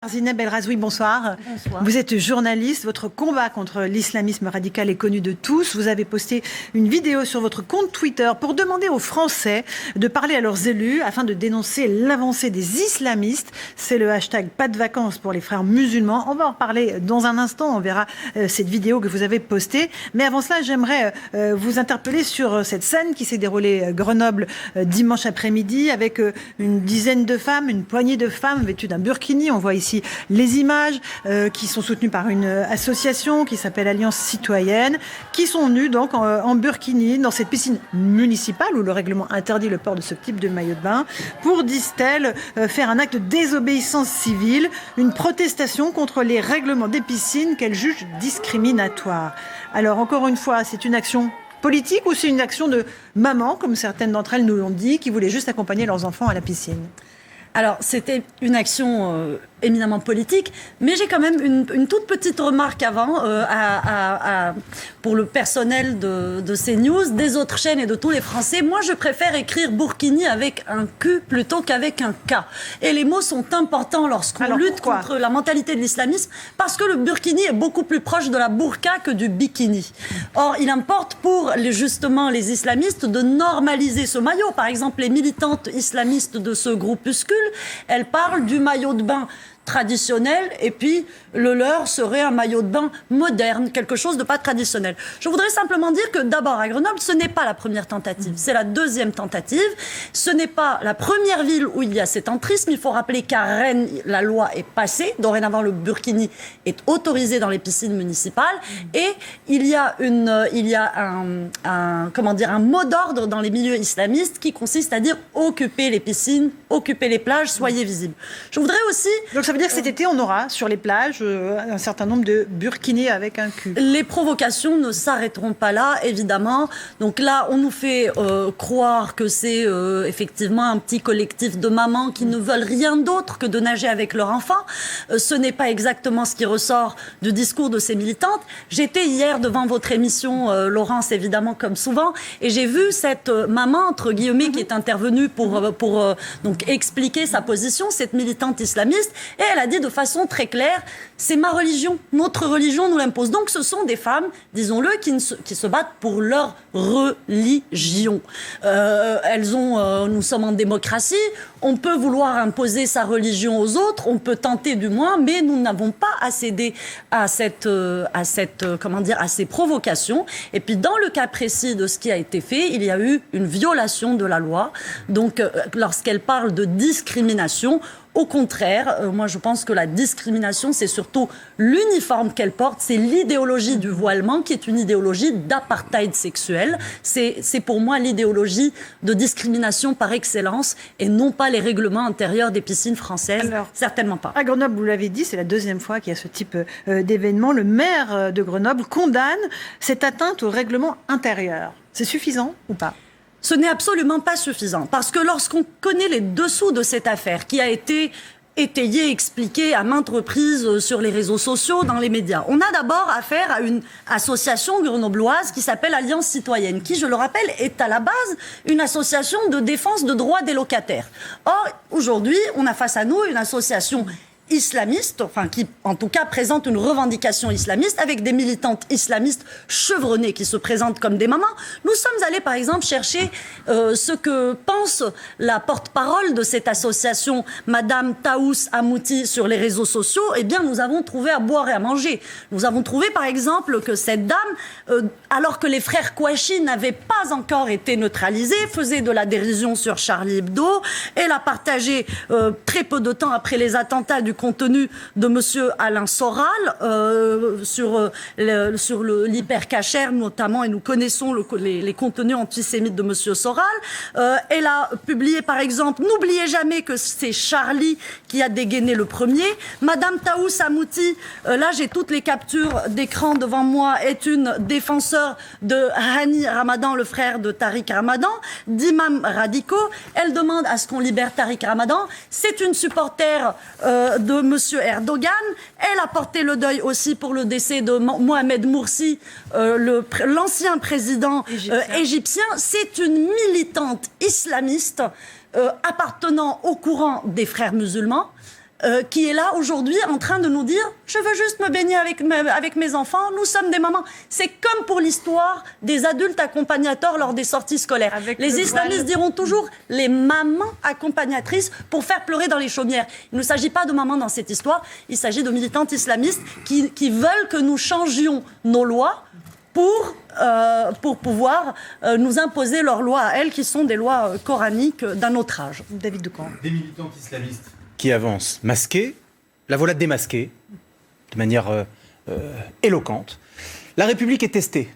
Zineb El Razoui, bonsoir. Bonsoir. Vous êtes journaliste, votre combat contre l'islamisme radical est connu de tous. Vous avez posté une vidéo sur votre compte Twitter pour demander aux Français de parler à leurs élus afin de dénoncer l'avancée des islamistes. C'est le hashtag pas de vacances pour les frères musulmans. On va en reparler dans un instant, on verra cette vidéo que vous avez postée. Mais avant cela, j'aimerais vous interpeller sur cette scène qui s'est déroulée à Grenoble dimanche après-midi avec une dizaine de femmes, une poignée de femmes vêtues d'un burkini. On voit ici les images qui sont soutenues par une association qui s'appelle Alliance Citoyenne, qui sont venues donc en burkini dans cette piscine municipale où le règlement interdit le port de ce type de maillot de bain pour, disent-elles, faire un acte de désobéissance civile, une protestation contre les règlements des piscines qu'elles jugent discriminatoires. Alors encore une fois, c'est une action politique ou c'est une action de maman, comme certaines d'entre elles nous l'ont dit, qui voulaient juste accompagner leurs enfants à la piscine? Alors, c'était une action éminemment politique, mais j'ai quand même une toute petite remarque avant pour le personnel de CNews, des autres chaînes et de tous les Français. Moi, je préfère écrire burkini avec un Q plutôt qu'avec un K. Et les mots sont importants lorsqu'on lutte contre la mentalité de l'islamisme, parce que le burkini est beaucoup plus proche de la burqa que du bikini. Or, il importe pour justement les islamistes de normaliser ce maillot. Par exemple, les militantes islamistes de ce groupuscule, elles parlent du maillot de bain traditionnel, et puis le leur serait un maillot de bain moderne, quelque chose de pas traditionnel. Je voudrais simplement dire que d'abord à Grenoble, ce n'est pas la première tentative, c'est la deuxième tentative. Ce n'est pas la première ville où il y a cet entrisme. Il faut rappeler qu'à Rennes, la loi est passée. Dorénavant, le burkini est autorisé dans les piscines municipales, et il y a un mot d'ordre dans les milieux islamistes qui consiste à dire occupez les piscines, occupez les plages, soyez visibles. Je voudrais aussi... Donc ça veut dire que cet été, on aura sur les plages un certain nombre de burkinis avec un cul. Les provocations ne s'arrêteront pas là, évidemment. Donc là, on nous fait croire que c'est effectivement un petit collectif de mamans qui ne veulent rien d'autre que de nager avec leur enfant. Ce n'est pas exactement ce qui ressort du discours de ces militantes. J'étais hier devant votre émission, Laurence, évidemment, comme souvent, et j'ai vu cette maman, entre guillemets, qui est intervenue pour donc expliquer sa position, cette militante islamiste. Et elle a dit de façon très claire, c'est ma religion, notre religion nous l'impose. Donc ce sont des femmes, disons-le, qui se battent pour leur religion. Nous sommes en démocratie, on peut vouloir imposer sa religion aux autres, on peut tenter du moins, mais nous n'avons pas à céder à ces provocations. Et puis dans le cas précis de ce qui a été fait, il y a eu une violation de la loi. Donc lorsqu'elle parle de discrimination, au contraire, moi je pense que la discrimination, c'est surtout l'uniforme qu'elle porte, c'est l'idéologie du voilement qui est une idéologie d'apartheid sexuel. C'est pour moi l'idéologie de discrimination par excellence et non pas les règlements intérieurs des piscines françaises. Alors, certainement pas. À Grenoble, vous l'avez dit, c'est la deuxième fois qu'il y a ce type d'événement. Le maire de Grenoble condamne cette atteinte au règlement intérieur. C'est suffisant ou pas ? Ce n'est absolument pas suffisant, parce que lorsqu'on connaît les dessous de cette affaire, qui a été étayée, expliquée à maintes reprises sur les réseaux sociaux, dans les médias, on a d'abord affaire à une association grenobloise qui s'appelle Alliance Citoyenne, qui, je le rappelle, est à la base une association de défense de droits des locataires. Or, aujourd'hui, on a face à nous une association islamiste, qui en tout cas présente une revendication islamiste avec des militantes islamistes chevronnées qui se présentent comme des mamans. Nous sommes allés par exemple chercher ce que pense la porte-parole de cette association, Madame Taous Amouti, sur les réseaux sociaux. Eh bien, nous avons trouvé à boire et à manger. Nous avons trouvé par exemple que cette dame, alors que les frères Kouachi n'avaient pas encore été neutralisés, faisait de la dérision sur Charlie Hebdo. Elle a partagé très peu de temps après les attentats du contenu de monsieur Alain Soral sur l'hypercacher notamment, et nous connaissons les contenus antisémites de monsieur Soral. Elle a publié par exemple, n'oubliez jamais que c'est Charlie qui a dégainé le premier. Madame Taous Amouti, là j'ai toutes les captures d'écran devant moi, est une défenseur de Hani Ramadan, le frère de Tariq Ramadan, d'imams radicaux. Elle demande à ce qu'on libère Tariq Ramadan. C'est une supporter de M. Erdogan. Elle a porté le deuil aussi pour le décès de Mohamed Morsi, l'ancien président égyptien. C'est une militante islamiste appartenant au courant des frères musulmans. qui est là aujourd'hui en train de nous dire « je veux juste me baigner avec mes enfants, nous sommes des mamans ». C'est comme pour l'histoire des adultes accompagnateurs lors des sorties scolaires. Les islamistes diront toujours « les mamans accompagnatrices » pour faire pleurer dans les chaumières. Il ne s'agit pas de mamans dans cette histoire, il s'agit de militantes islamistes qui veulent que nous changions nos lois pour pouvoir nous imposer leurs lois à elles, qui sont des lois coraniques d'un autre âge. David Doucan. Des militantes islamistes qui avancent masquées, la voilà démasquée, de manière éloquente. La République est testée